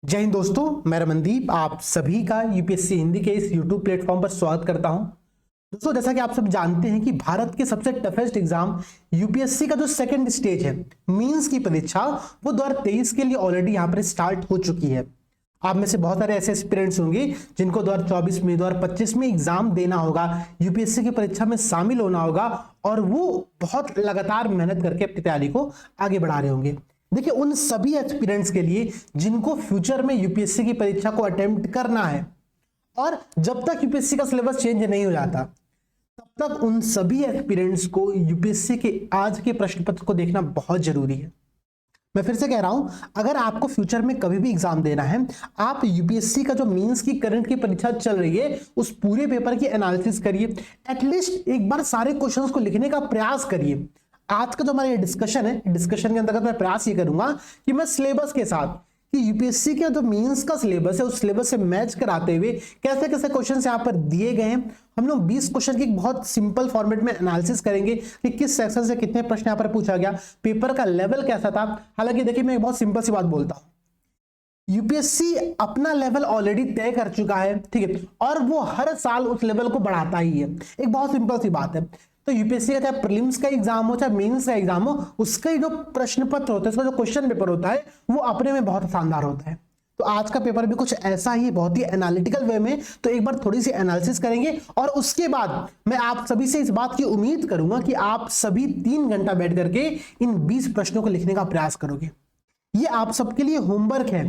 जय हिंद दोस्तों, मैं रमनदीप आप सभी का यूपीएससी हिंदी के इस यूट्यूब प्लेटफॉर्म पर स्वागत करता हूं। दोस्तों, जैसा कि आप सब जानते हैं कि भारत के सबसे टफेस्ट एग्जाम यूपीएससी का जो सेकंड स्टेज है मींस की परीक्षा, वो 2023 के लिए ऑलरेडी यहां पर स्टार्ट हो चुकी है। आप में से बहुत सारे ऐसे एस्पिरेंट्स होंगे जिनको 2024 में 2025 में एग्जाम देना होगा, यूपीएससी की परीक्षा में शामिल होना होगा और वो बहुत लगातार मेहनत करके अपनी तैयारी को आगे बढ़ा रहे होंगे। देखिए, उन सभी एस्पिरेंट्स के लिए जिनको फ्यूचर में यूपीएससी की परीक्षा को अटेम्प्ट करना है और जब तक यूपीएससी का सिलेबस चेंज नहीं हो जाता तब तक उन सभी एस्पिरेंट्स को यूपीएससी के आज के प्रश्न पत्र को देखना बहुत जरूरी है। मैं फिर से कह रहा हूं, अगर आपको फ्यूचर में कभी भी एग्जाम देना है, आप यूपीएससी का जो मींस की करंट की परीक्षा चल रही है उस पूरे पेपर की एनालिसिस करिए। एटलीस्ट एक बार सारे क्वेश्चंस को लिखने का प्रयास करिए। आज का जो हमारा डिस्कशन है, डिस्कशन के अंतर्गत मैं प्रयास ये करूंगा कि मैं सिलेबस के साथ कि यूपीएससी के जो मींस का सिलेबस है उस सिलेबस से मैच कराते हुए कैसे कैसे क्वेश्चंस यहाँ पर दिए गए हैं, हम लोग 20 क्वेश्चन की बहुत सिंपल फॉर्मेट में एनालिसिस करेंगे कि किस सेक्शन से कितने प्रश्न यहाँ पर पूछा गया, पेपर का लेवल कैसा था। हालांकि देखिए, मैं एक बहुत सिंपल सी बात बोलता हूँ, यूपीएससी अपना लेवल ऑलरेडी तय कर चुका है, ठीक है, और वो हर साल उस लेवल को बढ़ाता ही है। एक बहुत सिंपल सी बात है। तो यूपीएससी का चाहे प्रीलिम्स का एग्जाम हो चाहे मेंस का एग्जाम हो, उसका जो प्रश्न पत्र होता है, उसका जो क्वेश्चन पेपर होता है, वो अपने में बहुत शानदार होता है। तो आज का पेपर भी कुछ ऐसा ही, बहुत ही एनालिटिकल वे में। तो एक बार थोड़ी सी एनालिसिस करेंगे और उसके बाद मैं आप सभी से इस बात की उम्मीद करूंगा कि आप सभी 3 घंटा बैठ करके इन 20 प्रश्नों को लिखने का प्रयास करोगे। ये आप सबके लिए होमवर्क है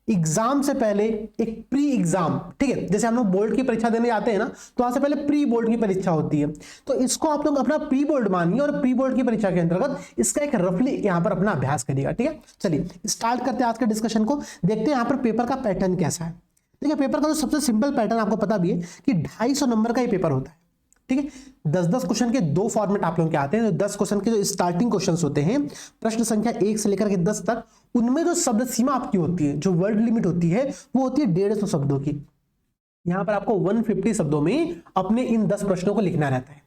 एग्जाम से पहले, एक प्री एग्जाम, ठीक है। जैसे हम लोग बोर्ड की परीक्षा देने जाते हैं ना, तो वहां से पहले प्री बोर्ड की परीक्षा होती है। तो इसको आप लोग अपना प्री बोर्ड मानिए और प्री बोर्ड की परीक्षा के अंतर्गत इसका एक रफली यहां पर अपना अभ्यास करिएगा, ठीक है। चलिए स्टार्ट करते हैं आज के डिस्कशन को। देखते हैं यहां पर पेपर का पैटर्न कैसा है। देखिए, पेपर का जो सबसे सिंपल पैटर्न आपको पता भी है कि 250 नंबर का ये पेपर होता है, ठीक है। 10-10 क्वेश्चन के 2 फॉर्मेट आप लोगों के आते हैं। 10 क्वेश्चन के जो स्टार्टिंग क्वेश्चंस होते हैं, प्रश्न संख्या 1 से लेकर के 10 तक, उनमें जो शब्द सीमा आपकी होती है, जो वर्ड लिमिट होती है, वो होती है 150 शब्दों की। यहां पर आपको 150 शब्दों में अपने इन 10 प्रश्नों को लिखना रहता है।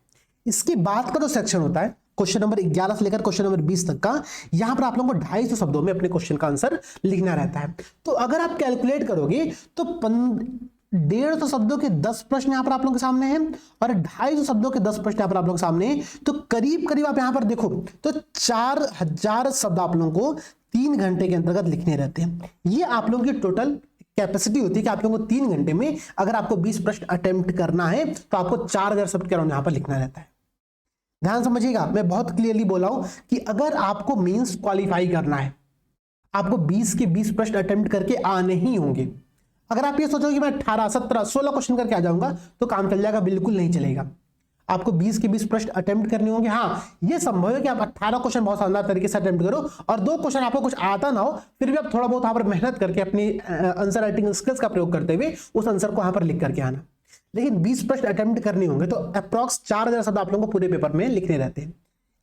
इसके बाद का जो सेक्शन होता है, क्वेश्चन नंबर 11 से लेकर क्वेश्चन नंबर 20 तक का, यहां पर आप लोगों को 250 शब्दों में अपने क्वेश्चन का आंसर लिखना रहता है। तो अगर आप कैलकुलेट करोगे तो 150 शब्दों के 10 प्रश्न यहां पर आप लोगों के सामने हैं और 250 शब्दों के 10 प्रश्न यहां पर आप लोगों के सामने हैं। तो करीब करीब आप यहां पर देखो तो 4000 शब्द आप लोगों को 3 घंटे के अंतर्गत लिखने रहते हैं। ये आप लोगों की टोटल कैपेसिटी होती है कि आप लोगों को 3 घंटे में अगर आपको 20 प्रश्न अटेम्प्ट करना है तो आपको 4000 शब्द के अराउंड यहां पर लिखना रहता है। ध्यान समझिएगा, मैं बहुत क्लियरली बोला हूं कि अगर आपको मेंस क्वालिफाई करना है, आपको 20 के 20 प्रश्न अटेम्प्ट करके आने ही होंगे। अगर आप ये सोचो कि मैं 18, 17, 16 क्वेश्चन करके आ जाऊंगा तो काम चल जाएगा, बिल्कुल नहीं चलेगा। आपको 20 के 20 प्रश्न अटेम्प्ट करने होंगे। हाँ, ये संभव है कि आप 18 क्वेश्चन बहुत शानदार तरीके से अटेम्प्ट करो और 2 क्वेश्चन आपको कुछ आता ना हो, फिर भी आप थोड़ा बहुत यहाँ पर मेहनत करके अपनी आंसर राइटिंग स्किल्स का प्रयोग करते हुए उस आंसर को यहाँ पर लिख करके आना। लेकिन 20 प्रश्न अटेम्प्ट करने होंगे तो अप्रॉक्स 4000 शब्द आप लोगों को पूरे पेपर में लिखने रहते हैं।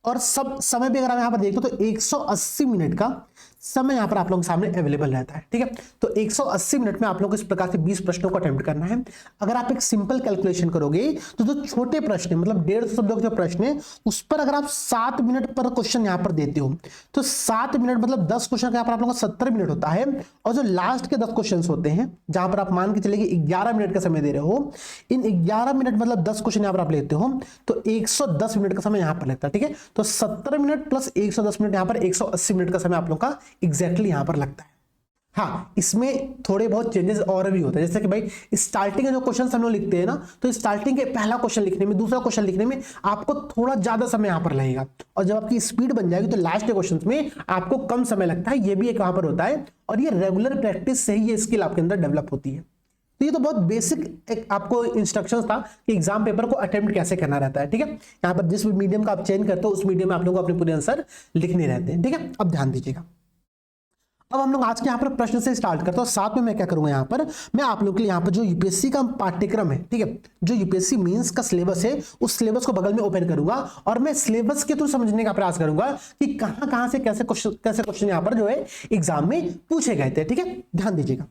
और सब समय भी अगर आप यहां पर देखते हो तो 180 मिनट का समय यहां पर आप लोगों के सामने अवेलेबल रहता है, ठीक है। तो 180 मिनट में आप लोगों को इस प्रकार से 20 प्रश्नों को अटेम्प्ट करना है। अगर आप एक सिंपल कैलकुलेशन करोगे तो जो छोटे प्रश्न है, मतलब 150 शब्दों के जो प्रश्न है, उस पर अगर आप 7 मिनट पर क्वेश्चन यहां पर देते हो तो 7 मिनट मतलब 10 क्वेश्चन का आप लोगों को 70 मिनट होता है। और जो लास्ट के 10 क्वेश्चन होते हैं, जहां पर आप मान के चलेंगे 11 मिनट का समय दे रहे हो, इन 11 मिनट मतलब 10 क्वेश्चन यहां पर आप लेते हो तो 110 मिनट का समय यहां पर लगता है, ठीक है। तो 70 मिनट प्लस 110 मिनट यहां पर 180 मिनट का समय आप लोगों का एग्जैक्टली यहां पर लगता है। हाँ, इसमें थोड़े बहुत चेंजेस और भी होते हैं, जैसे कि भाई स्टार्टिंग के जो क्वेश्चन हम लोग लिखते हैं ना, तो स्टार्टिंग के पहला क्वेश्चन लिखने में, दूसरा क्वेश्चन लिखने में आपको थोड़ा ज्यादा समय यहां पर लगेगा और जब आपकी स्पीड बन जाएगी तो लास्ट के क्वेश्चन में आपको कम समय लगता है। ये भी एक वहां पर होता है और ये रेगुलर प्रैक्टिस से ही ये स्किल आपके अंदर डेवलप होती है। तो ये तो बहुत बेसिक एक आपको इंस्ट्रक्शंस था कि एग्जाम पेपर को अटेम्प्ट कैसे करना रहता है, ठीक है। यहाँ पर जिस मीडियम का आप चेंज करते हो उस मीडियम में आप लोगों को अपने पूरे आंसर लिखने रहते हैं, ठीक है। अब ध्यान दीजिएगा, अब हम लोग आज के यहाँ पर प्रश्न से स्टार्ट करते हैं। साथ में मैं क्या करूंगा, यहाँ पर मैं आप लोगों के लिए यहाँ पर जो यूपीएससी का पाठ्यक्रम है, ठीक है, जो यूपीएससी मेंस का सिलेबस है, उस सिलेबस को बगल में ओपन करूंगा और मैं सिलेबस के थ्रू समझने का प्रयास करूंगा कि कहां से कैसे क्वेश्चन यहाँ पर जो है एग्जाम में पूछे गए थे, ठीक है। ध्यान दीजिएगा,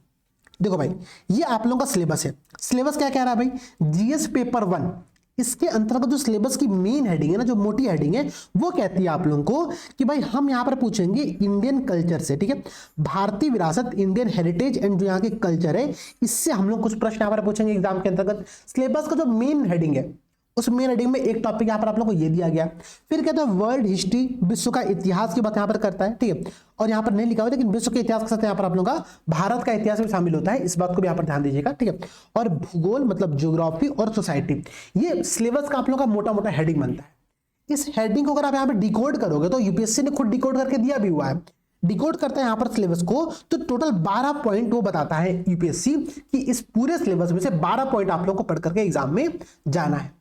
देखो भाई, ये आप लोगों का सिलेबस है। सिलेबस क्या कह रहा है भाई, जीएस पेपर 1 इसके अंतर्गत जो सिलेबस की मेन हेडिंग है ना, जो मोटी हेडिंग है, वो कहती है आप लोगों को कि भाई हम यहाँ पर पूछेंगे इंडियन कल्चर से, ठीक है, भारतीय विरासत, इंडियन हेरिटेज एंड जो यहाँ की कल्चर है, इससे हम लोग कुछ प्रश्न यहाँ पर पूछेंगे एग्जाम के अंतर्गत। सिलेबस का जो मेन हेडिंग है, उस मेन हेडिंग में एक टॉपिक यहाँ पर आप लोगों को ये दिया गया। फिर कहता है वर्ल्ड हिस्ट्री, विश्व का इतिहास की बात यहाँ पर करता है, ठीक है, और यहाँ पर नहीं लिखा हुआ लेकिन विश्व के इतिहास के साथ यहाँ पर आप लोगों का भारत का इतिहास भी शामिल होता है, इस बात को भी यहाँ पर ध्यान दीजिएगा, ठीक है। और भूगोल मतलब ज्योग्राफी और सोसाइटी, ये सिलेबस का आप लोगों का मोटा मोटा हेडिंग बनता है। इस हेडिंग को अगर आप यहाँ पर डिकोड करोगे तो यूपीएससी ने खुद डिकोड करके दिया भी हुआ है। डिकोड करता है यहाँ पर सिलेबस को, तो टोटल 12 पॉइंट वो बताता है यूपीएससी कि इस पूरे सिलेबस में से 12 पॉइंट आप लोगों को पढ़ करके एग्जाम में जाना है,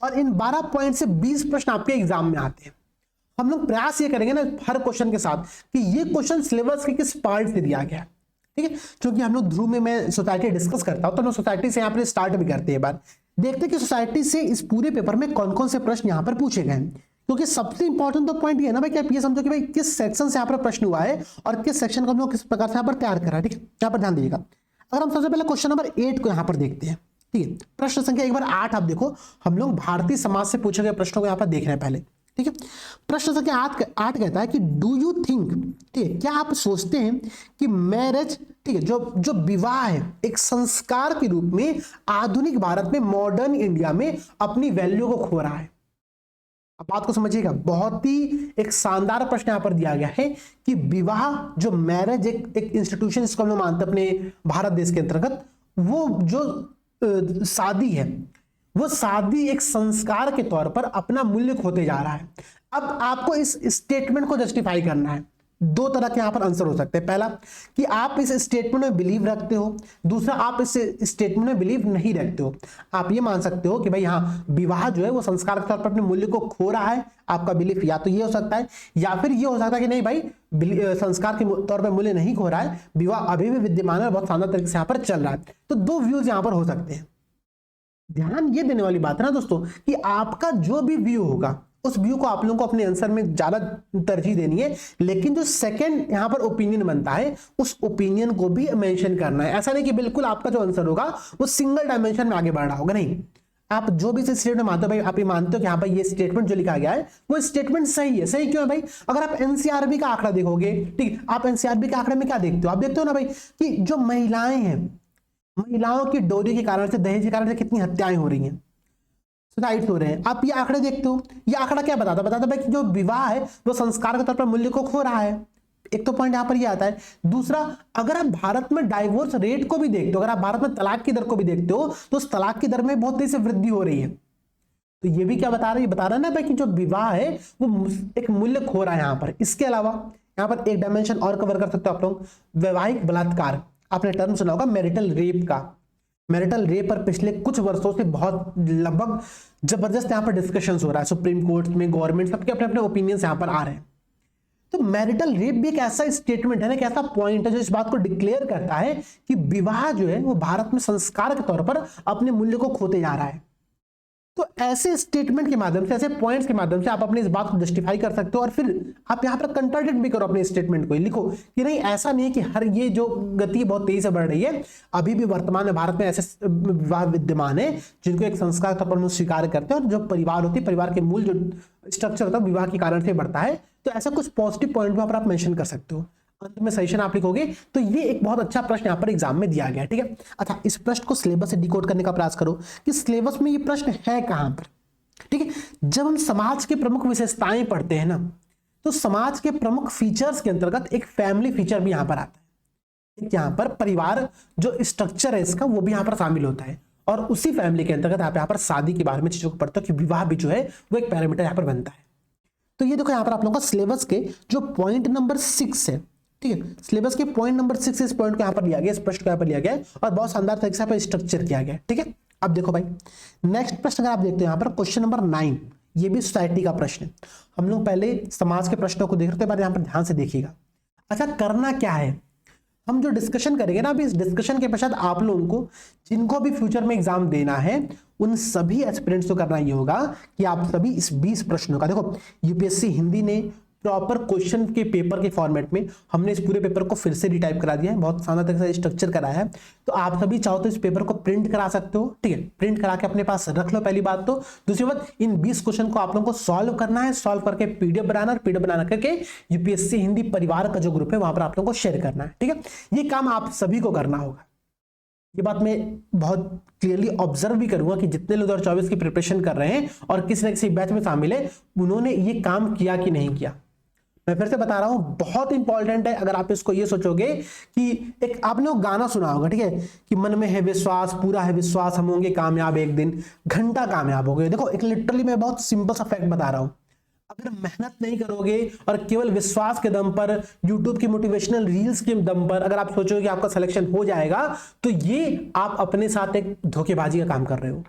और इन 12 पॉइंट से 20 प्रश्न आपके एग्जाम में आते हैं। हम लोग प्रयास ये करेंगे ना हर क्वेश्चन के साथ कि ये क्वेश्चन सिलेबस के किस पार्ट से दिया गया है, ठीक है। क्योंकि हम लोग ध्रुव में मैं सोसाइटी डिस्कस करता हूं, तो हम लोग सोसाइटी से यहाँ पर स्टार्ट भी करते हैं। बार देखते हैं कि सोसाइटी से इस पूरे पेपर में कौन कौन से प्रश्न यहाँ पर पूछे गए हैं, क्योंकि सबसे इंपॉर्टेंट तो पॉइंट ये है ना भाई कि आप ये समझो कि भाई किस सेक्शन से यहाँ पर प्रश्न हुआ है और किस सेक्शन को हम लोग किस प्रकार से यहाँ पर तैयार करा है, ठीक है। यहाँ पर ध्यान दीजिएगा। अगर हम सबसे पहले क्वेश्चन नंबर 8 को यहाँ पर देखते हैं, ठीक है, प्रश्न संख्या एक बार 8 आप देखो, हम लोग भारतीय समाज से पूछे गए प्रश्नों को यहाँ पर देख रहे हैं पहले, ठीक है। प्रश्न संख्या 8 कहता है कि डू यू थिंक, ठीक है, क्या आप सोचते हैं कि मैरिज, ठीक है, जो विवाह है एक संस्कार के रूप में आधुनिक भारत में, मॉडर्न इंडिया में अपनी वैल्यू को खो रहा है। अब बात को समझिएगा, बहुत ही एक शानदार प्रश्न यहां पर दिया गया है कि विवाह जो मैरिज एक इंस्टीट्यूशन इसको हम लोग मानते हैं अपने भारत देश के अंतर्गत, वो जो शादी है, वो शादी एक संस्कार के तौर पर अपना मूल्य खोते जा रहा है। अब आपको इस स्टेटमेंट को जस्टिफाई करना है। दो तरह के यहां पर आंसर हो सकते हैं। पहला कि आप इस स्टेटमेंट में बिलीव रखते हो, दूसरा आप इस स्टेटमेंट में बिलीव नहीं रखते हो। आप ये मान सकते हो कि भाई हाँ, विवाह जो है वो संस्कार के तौर पर अपने मूल्य को खो रहा है, आपका बिलीफ या तो ये हो सकता है, या फिर ये हो सकता है कि नहीं भाई संस्कार के तौर पर मूल्य नहीं खो रहा है, विवाह अभी भी विद्यमान है, बहुत शानदार तरीके से यहाँ पर चल रहा है। तो दो व्यूज यहाँ पर हो सकते हैं। ध्यान ये देने वाली बात है ना दोस्तों कि आपका जो भी व्यू होगा उस व्यू को आप लोगों को अपने आंसर में ज्यादा तरजीह देनी है, लेकिन जो सेकंड यहां पर ओपिनियन बनता है उस ओपिनियन को भी मेंशन करना है। ऐसा नहीं कि बिल्कुल आपका जो आंसर होगा वो सिंगल डायमेंशन में आगे बढ़ रहा होगा, नहीं। आप जो भी स्टेटमेंट मानते हो भाई, आप ये मानते हो कि हाँ भाई ये स्टेटमेंट जो लिखा गया है वो स्टेटमेंट सही है। सही क्यों है भाई? अगर आप एनसीआरबी का आंकड़ा देखोगे, ठीक, आप एनसीआरबी के आंकड़े में क्या देखते हो? आप देखते हो ना भाई कि जो महिलाएं हैं, महिलाओं की डोरी के कारण से, दहेज के कारण से कितनी हत्याएं हो रही हैं, सुसाइड हो रहे हैं। आप ये आंकड़े देखते हो, ये आंकड़ा क्या बताता भाई कि जो विवाह है वो संस्कार के तौर पर मूल्य को खो रहा है। एक तो पॉइंट यहां पर ये आता है। दूसरा, अगर आप भारत में डाइवोर्स रेट को भी देखते हो, अगर आप भारत में तलाक की दर को भी देखते हो, तो उस तलाक की दर में बहुत तेजी से वृद्धि हो रही है। तो ये भी क्या बता रहा है? ये बता रहा है ना भाई कि जो विवाह है वो एक मूल्य खो रहा है यहाँ पर। इसके अलावा यहाँ पर एक डायमेंशन और कवर कर सकते हो आप लोग, वैवाहिक बलात्कार। आपने टर्म सुना होगा मैरिटल रेप का। मैरिटल रेप पर पिछले कुछ वर्षों से बहुत लगभग जबरदस्त यहाँ पर डिस्कशन हो रहा है। सुप्रीम कोर्ट में, गवर्नमेंट, सबके अपने अपने ओपिनियंस यहाँ पर आ रहे हैं। तो मैरिटल रेप भी एक ऐसा स्टेटमेंट है ना, एक ऐसा पॉइंट है जो इस बात को डिक्लेयर करता है कि विवाह जो है वो भारत में संस्कार के तौर पर अपने मूल्य को खोते जा रहा है। तो ऐसे स्टेटमेंट के माध्यम से, ऐसे पॉइंट्स के माध्यम से आप अपनी इस बात को जस्टिफाई कर सकते हो, और फिर आप यहाँ पर कंट्राडिक्ट भी करो अपने स्टेटमेंट को। लिखो कि नहीं, ऐसा नहीं है कि हर ये जो गति बहुत तेजी से बढ़ रही है, अभी भी वर्तमान में भारत में ऐसे विवाह विद्यमान है जिनको एक संस्कार के तौर पर स्वीकार करते हैं, और जो परिवार होती है, परिवार के मूल जो स्ट्रक्चर होता है विवाह के कारण से बढ़ता है। तो ऐसा कुछ पॉजिटिव पॉइंट वहां पर आप मेंशन कर सकते हो। अंत में सजेशन आप लिखोगे। तो ये एक बहुत अच्छा प्रश्न यहाँ पर एग्जाम में दिया गया है, ठीक है। अच्छा, इस प्रश्न को सिलेबस से डिकोड करने का प्रयास करो कि सिलेबस में ये प्रश्न है कहां पर, ठीक है। जब हम समाज के प्रमुख विशेषताएं पढ़ते हैं ना, तो समाज के प्रमुख फीचर्स के अंतर्गत एक फैमिली फीचर भी यहां पर आता है। यहां पर परिवार जो स्ट्रक्चर है इसका, वो भी यहां पर शामिल होता है, और उसी फैमिली के अंतर्गत आप यहाँ पर शादी के बारे में चीजों को पढ़ते हो कि विवाह भी जो है वो एक पैरामीटर यहाँ पर बनता है। तो ये देखो यहाँ पर आप लोगों का सिलेबस के जो पॉइंट नंबर 6 है, ठीक है, सिलेबस के पॉइंट नंबर 6 इस पॉइंट को यहाँ पर लिया गया, इस प्रश्न को यहाँ पर लिया गया और बहुत शानदार तरीके से यहाँ पर स्ट्रक्चर किया गया, ठीक है। अब देखो भाई, नेक्स्ट प्रश्न अगर आप देखते हो यहाँ पर क्वेश्चन नंबर 9, ये भी सोसाइटी का प्रश्न है। हम लोग पहले समाज के प्रश्नों को देख रहे थे, यहाँ पर ध्यान से देखिएगा। अच्छा, करना क्या है, हम जो डिस्कशन करेंगे ना, अभी इस डिस्कशन के पश्चात आप लोगों को जिनको भी फ्यूचर में एग्जाम देना है, उन सभी एस्पिरेंट्स को करना ये होगा कि आप सभी इस 20 प्रश्नों का, देखो यूपीएससी हिंदी ने प्रॉपर क्वेश्चन के पेपर के फॉर्मेट में हमने इस पूरे पेपर को फिर से रिटाइप करा दिया है, बहुत शानदार तरीके से स्ट्रक्चर कराया है। तो आप सभी चाहो तो इस पेपर को प्रिंट करा सकते हो, ठीक है, प्रिंट करा के अपने पास रख लो पहली बात। तो दूसरी बात, इन 20 क्वेश्चन को आप लोगों को सॉल्व करना है, सॉल्व करके पीडीएफ बनाना, और पीडीएफ बनाना करके यूपीएससी हिंदी परिवार का जो ग्रुप है वहां पर आप लोगों को शेयर करना है, ठीक है। ये काम आप सभी को करना होगा। ये बात मैं बहुत क्लियरली ऑब्जर्व भी करूंगा कि जितने लोग 2024 की प्रिपरेशन कर रहे हैं और किसी न किसी बैच में शामिल है, उन्होंने ये काम किया कि नहीं किया। मैं फिर से बता रहा हूं, बहुत इंपॉर्टेंट है। अगर आप इसको ये सोचोगे कि एक आपने वो गाना सुना होगा, ठीक है, कि मन में है विश्वास, पूरा है विश्वास, हम होंगे कामयाब एक दिन, घंटा कामयाब हो गए। देखो, एक लिटरली मैं बहुत सिंपल सा फैक्ट बता रहा हूं, अगर मेहनत नहीं करोगे और केवल विश्वास के दम पर, यूट्यूब की मोटिवेशनल रील्स के दम पर अगर आप सोचोगे कि आपका सिलेक्शन हो जाएगा, तो ये आप अपने साथ एक धोखेबाजी का काम कर रहे हो।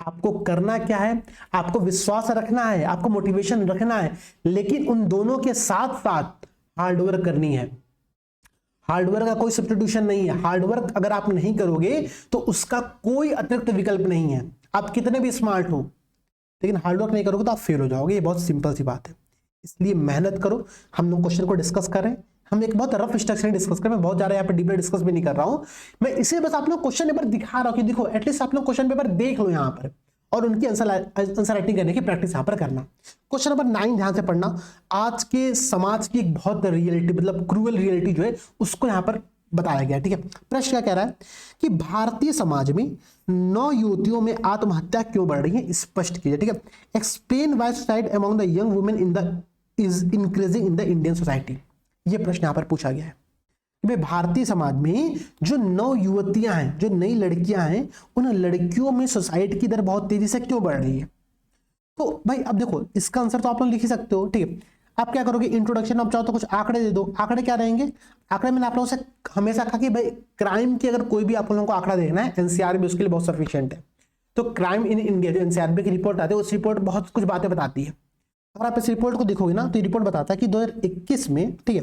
आपको करना क्या है, आपको विश्वास रखना है, आपको मोटिवेशन रखना है, लेकिन उन दोनों के साथ साथ हार्डवर्क करनी है। हार्डवर्क का कोई सब्स्टिट्यूशन नहीं है। हार्डवर्क अगर आप नहीं करोगे तो उसका कोई अतिरिक्त विकल्प नहीं है। आप कितने भी स्मार्ट हो, लेकिन हार्डवर्क नहीं करोगे तो आप फेल हो जाओगे। ये बहुत सिंपल सी बात है। इसलिए मेहनत करो। हम लोग क्वेश्चन को डिस्कस करें, हम एक बहुत रफ स्ट्रक्चर डिस्कस करें। मैं बहुत ज्यादा यहाँ पे डीपली डिस्कस भी नहीं कर रहा हूं, मैं इसे बस आप लोग क्वेश्चन पेपर दिखा रहा हूं कि देखो, एटलीस्ट आप लोग क्वेश्चन पेपर देख लो यहाँ पर, और उनकी आंसर राइटिंग करने की प्रैक्टिस यहाँ पर करना। क्वेश्चन नंबर 9 ध्यान से पढ़ना। आज के समाज की एक बहुत रियलिटी, मतलब क्रूअल रियलिटी जो है, उसको यहाँ पर बताया गया, ठीक है। प्रश्न क्या कह रहा है कि भारतीय समाज में 9 युवतियों में आत्महत्या क्यों बढ़ रही है, स्पष्ट कीजिए, ठीक है। Explain why suicide among the young women is increasing in the Indian society. ये प्रश्न यहां पर पूछा गया है कि भाई भारतीय समाज में जो 9 युवतियां हैं, जो नई लड़कियां हैं, उन लड़कियों में सुसाइड की दर बहुत तेजी से क्यों बढ़ रही है। तो भाई अब देखो, इसका आंसर तो आप लोग लिख ही सकते हो, ठीक है। आप क्या करोगे, इंट्रोडक्शन आप चाहो तो कुछ आंकड़े दे दो। आंकड़े क्या रहेंगे, आंकड़े मैंने आप लोगों से हमेशा कहा कि भाई क्राइम की अगर कोई भी आप लोगों को आंकड़ा देखना है, एनसीआर भी उसके लिए बहुत सफिशिएंट है। तो क्राइम इन इंडिया जो एनसीआर की रिपोर्ट आती है, उस रिपोर्ट बहुत कुछ बातें बताती है। अगर आप इस रिपोर्ट को देखोगे ना, तो ये रिपोर्ट बताता है कि 2021 में, ठीक है,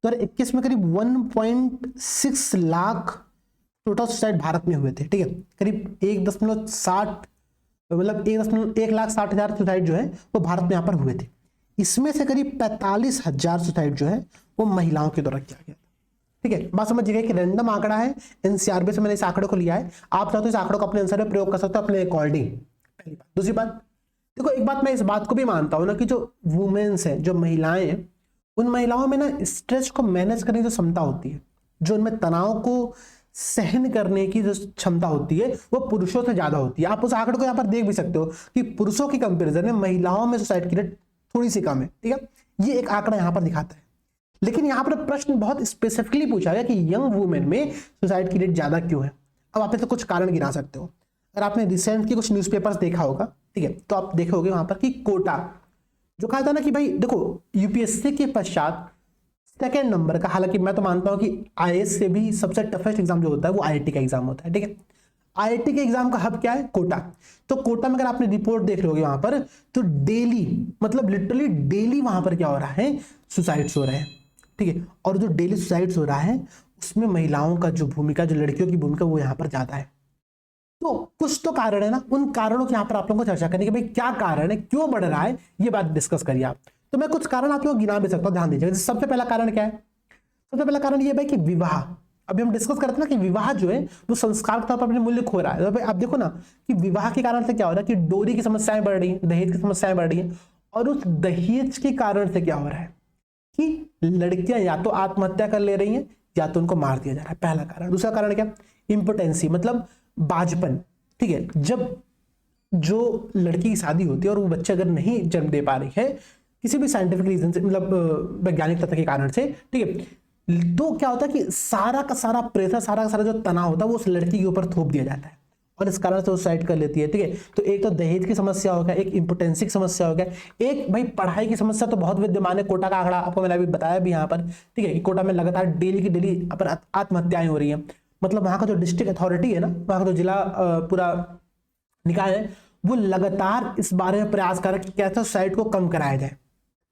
2021 में करीब 1.6 लाख टोटल सुसाइड भारत में हुए थे, ठीक है। करीब 1.60 मतलब 1,60,000 सुसाइड जो है वो भारत में यहाँ पर हुए थे। इसमें से करीब 45,000 सुसाइड जो है वो महिलाओं के द्वारा किया गया, ठीक है। बात समझिएगा कि रैंडम आंकड़ा है, एनसीआरबी से मैंने इस आंकड़े को लिया है। आप चाहो तो इस आंकड़े को अपने आंसर में प्रयोग कर सकते हो अपने अकॉर्डिंग, पहली बात। दूसरी बात, देखो एक बात मैं इस बात को भी मानता हूं ना कि जो वुमेन्स हैं, जो महिलाएं हैं, उन महिलाओं में ना स्ट्रेस को मैनेज करने की जो क्षमता होती है, जो उनमें तनाव को सहन करने की जो क्षमता होती है, वो पुरुषों से ज्यादा होती है। आप उस आंकड़े को यहाँ पर देख भी सकते हो कि पुरुषों की कंपेरिजन में महिलाओं में सुसाइड की रेट थोड़ी सी कम है, ठीक है। ये एक आंकड़ा यहाँ पर दिखाता है। लेकिन यहाँ पर प्रश्न बहुत स्पेसिफिकली पूछा गया कि यंग वुमेन में सुसाइड की रेट ज्यादा क्यों है। अब आप इससे कुछ कारण गिना सकते हो। अगर आपने रिसेंट के कुछ न्यूज़पेपर्स देखा होगा, ठीक है, तो आप देखोगे वहां पर कि कोटा जो कहा था ना कि भाई देखो, यूपीएससी के पश्चात सेकेंड नंबर का, हालांकि मैं तो मानता हूं कि आईएएस से भी सबसे टफेस्ट एग्जाम जो होता है वो आईआईटी का एग्जाम होता है, ठीक है। आईआईटी के एग्जाम का हब क्या है, कोटा। तो कोटा में अगर आपने रिपोर्ट देख रहे होगे वहां पर, तो डेली, मतलब लिटरली डेली वहां पर क्या हो रहा है, सुसाइड्स हो रहे हैं, ठीक है। और जो डेली सुसाइड्स हो रहा है उसमें महिलाओं का जो भूमिका, जो लड़कियों की भूमिका, वो यहाँ पर ज्यादा है। तो कुछ तो कारण है ना, उन कारणों की यहाँ पर आप लोगों को चर्चा करनी कि भाई क्या कारण है, क्यों बढ़ रहा है, ये बात डिस्कस करिए आप। तो मैं कुछ कारण आप लोगों को गिना भी सकता हूँ, ध्यान दीजिएगा। सबसे पहला कारण क्या है, सबसे पहला कारण ये भाई कि विवाह। अभी हम डिस्कस करते हैं ना कि विवाह जो है वो संस्कार के तौर पर अपने मूल्य खो रहा है। तो भाई आप देखो ना कि विवाह के कारण से क्या हो रहा है कि डोरी की समस्याएं बढ़ रही है, दहेज की समस्याएं बढ़ रही है। और उस दहेज के कारण से क्या हो रहा है कि लड़कियां या तो आत्महत्या कर ले रही हैं या तो उनको मार दिया जा रहा है, पहला कारण। दूसरा कारण क्या, इम्पोटेंसी, मतलब बाजपन, ठीक है। जब जो लड़की की शादी होती है और वो बच्चे अगर नहीं जन्म दे पा रही है किसी भी साइंटिफिक रीजन से, मतलब वैज्ञानिक तथ्य के कारण से, ठीक है, तो क्या होता है कि सारा का सारा प्रेशर, सारा का सारा जो तनाव होता है वो उस लड़की के ऊपर थोप दिया जाता है और इस कारण से वो सुसाइड कर लेती है, ठीक है। तो एक तो दहेज की समस्या हो गया, एक इम्पोटेंसी की समस्या हो गया, एक भाई पढ़ाई की समस्या तो बहुत विद्यमान है। कोटा का आंकड़ा आपको मैंने अभी बताया भी यहाँ पर, ठीक है, कि कोटा में लगातार डेली की डेली आत्महत्याएं हो रही हैं। मतलब वहाँ का जो डिस्ट्रिक्ट अथॉरिटी है ना, वहाँ का जो जिला पूरा निकाय है, वो लगातार इस बारे में प्रयास कर रहा है कि कैसे सुसाइड को कम कराया जाए,